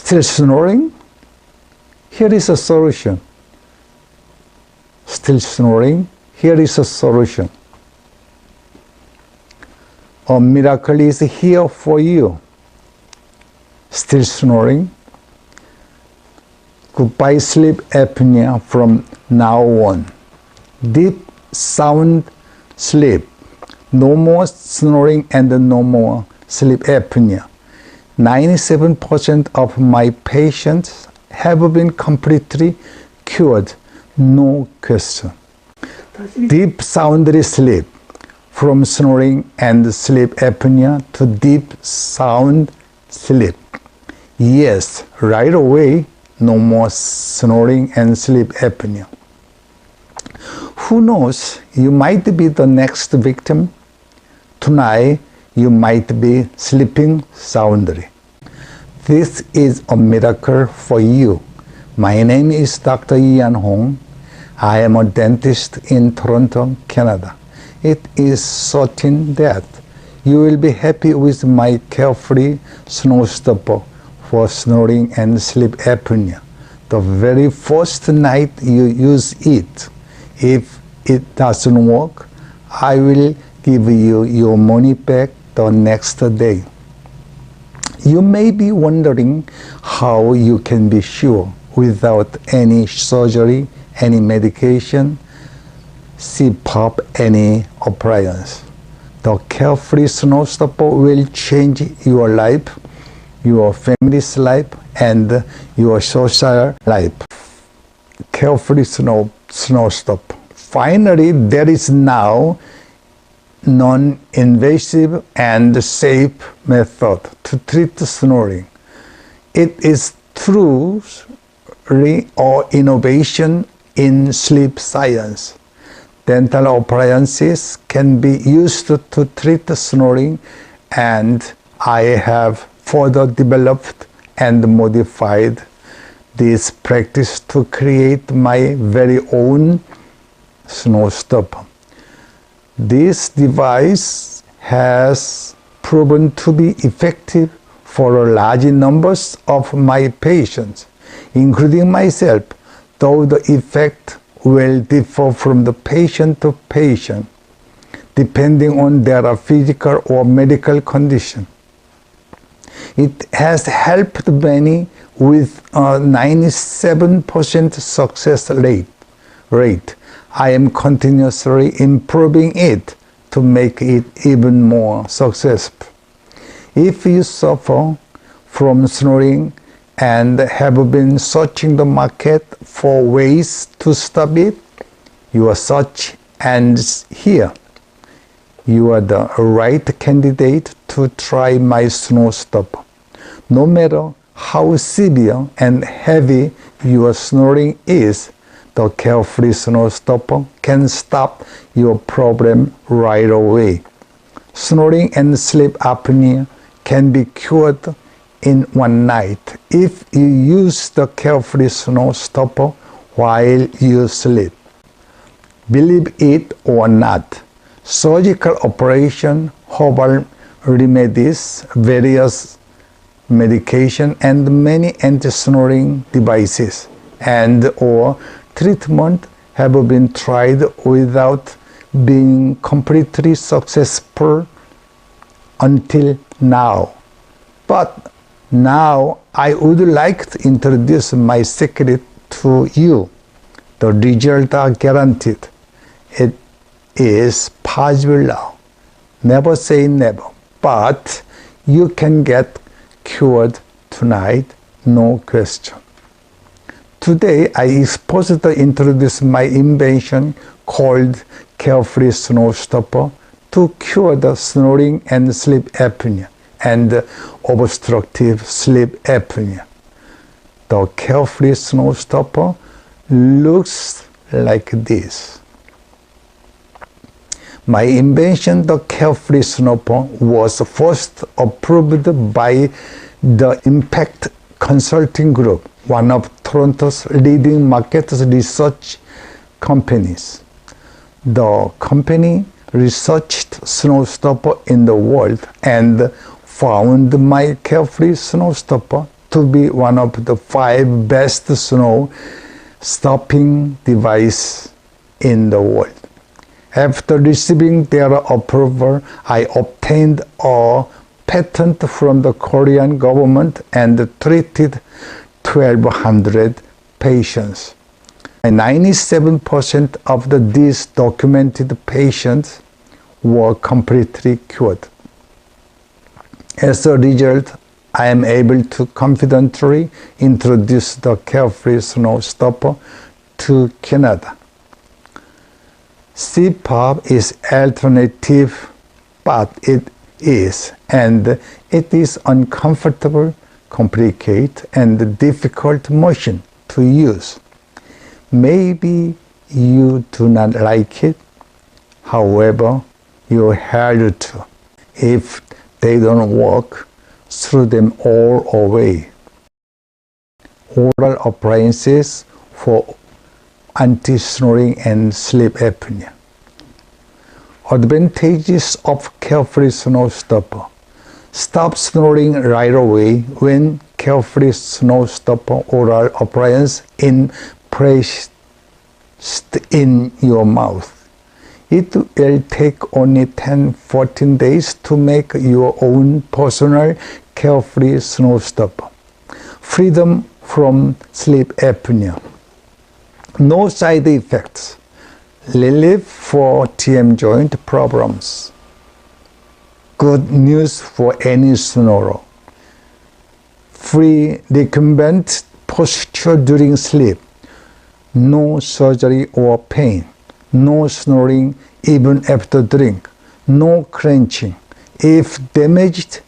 Still snoring? Here is a solution. Still snoring? Here is a solution. A miracle is here for you. Still snoring? Goodbye sleep apnea from now on. Deep sound sleep. No more snoring and no more sleep apnea. 97% of my patients have been completely cured. No question. Deep sound sleep. From snoring and sleep apnea to deep sound sleep. Yes, right away, no more snoring and sleep apnea. Who knows, you might be the next victim. Tonight, you might be sleeping soundly. This is a miracle for you. My name is Dr. Hong. I am a dentist in Toronto, Canada. It is certain that you will be happy with my CARE-FREE snore stopper for snoring and sleep apnea. The very first night you use it, if it doesn't work, I will give you your money back the next day. You may be wondering how you can be sure without any surgery, any medication, CPAP, any appliance. The CARE-FREE snore stopper will change your life, your family's life, and your social life. CARE-FREE snore stopper. Finally, there is now non-invasive and safe method to treat snoring. It is truly an innovation in sleep science. Dental appliances can be used to treat snoring, and I have further developed and modified this practice to create my very own snore stopper. This device has proven to be effective for large numbers of my patients, including myself, though the effect will differ from the patient to patient, depending on their physical or medical condition. It has helped many with a 97% success rate. I am continuously improving it to make it even more successful. If you suffer from snoring and have been searching the market for ways to stop it, your search ends here. You are the right candidate to try my snore stopper. No matter how severe and heavy your snoring is, the CARE-FREE snore stopper can stop your problem right away. Snoring and sleep apnea can be cured in one night if you use the CARE-FREE snore stopper while you sleep. Believe it or not, surgical operation, herbal remedies, various medication, and many anti-snoring devices and or treatment have been tried without being completely successful until now. But now I would like to introduce my secret to you. The results are guaranteed. It is possible now. Never say never. But you can get cured tonight, no question. Today I exposed to introduce my invention called CARE-FREE snore stopper to cure the snoring and sleep apnea and obstructive sleep apnea. The CARE-FREE snore stopper looks like this. My invention, the CARE-FREE stopper, was first approved by the Impact Consulting Group, one of Toronto's leading market research companies. The company researched snore stopper in the world and found my CARE-FREE snore stopper to to be one of the 5 best snore stopping devices in the world. After receiving their approval, I obtained a patent from the Korean government and treated 1,200 patients. 97% of these documented patients were completely cured. As a result, I am able to confidently introduce the CARE-FREE SNORE STOPPER to Canada. CPAP is alternative, but it is uncomfortable, complicated, and difficult machine to use. Maybe you do not like it, however, you have to. If they don't work, throw them all away. Oral appliances for anti-snoring and sleep apnea. Advantages of CARE-FREE SNORE STOPPER. Stop snoring right away when CARE-FREE SNORE STOPPER oral appliance is placed in your mouth. It will take only 10-14 days to make your own personal CARE-FREE SNORE STOPPER. Freedom from sleep apnea. No side effects. Relief for TM joint problems. Good news for any snorer. Free recumbent posture during sleep. No surgery or pain. No snoring even after drink. No clenching. If damaged,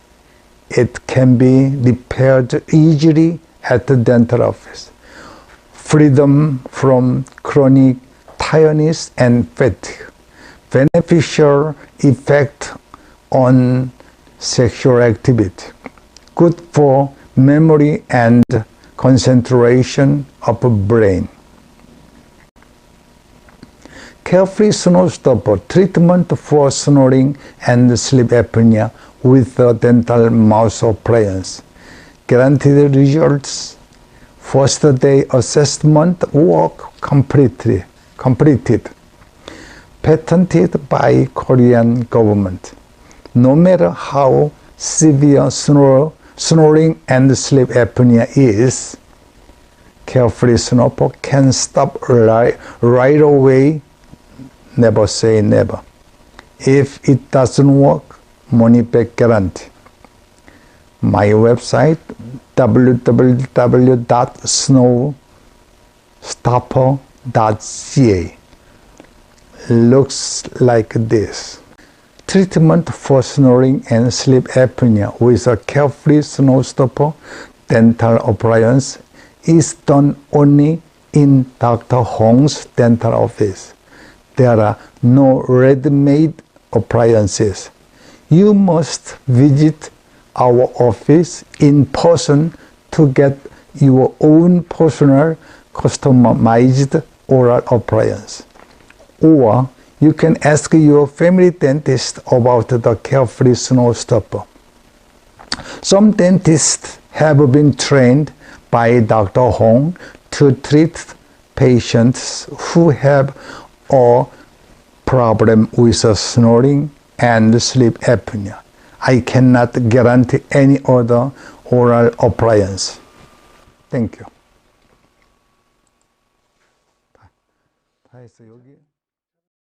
it can be repaired easily at the dental office. Freedom from chronic tiredness and fatigue. Beneficial effect on sexual activity. Good for memory and concentration of the brain. CARE-FREE SNORE STOPPER treatment for snoring and sleep apnea with a dental mouth appliance. Guaranteed results. First day assessment work completed. Patented by Korean government. No matter how severe snoring and sleep apnea is, CARE-FREE SNORE can stop right away. Never say never. If it doesn't work, money back guarantee. My website www.snorestopper.ca looks like this. Treatment for snoring and sleep apnea with a CARE-FREE SNORE STOPPER dental appliance is done only in Dr. Hong's dental office. There are no ready-made appliances. You must visit our office in person to get your own personal customized oral appliance. Or you can ask your family dentist about the CARE-FREE SNORE STOPPER. Some dentists have been trained by Dr. Hong to treat patients who have a problem with snoring and sleep apnea. I cannot guarantee any other oral appliance. Thank you. 다 했어, 여기.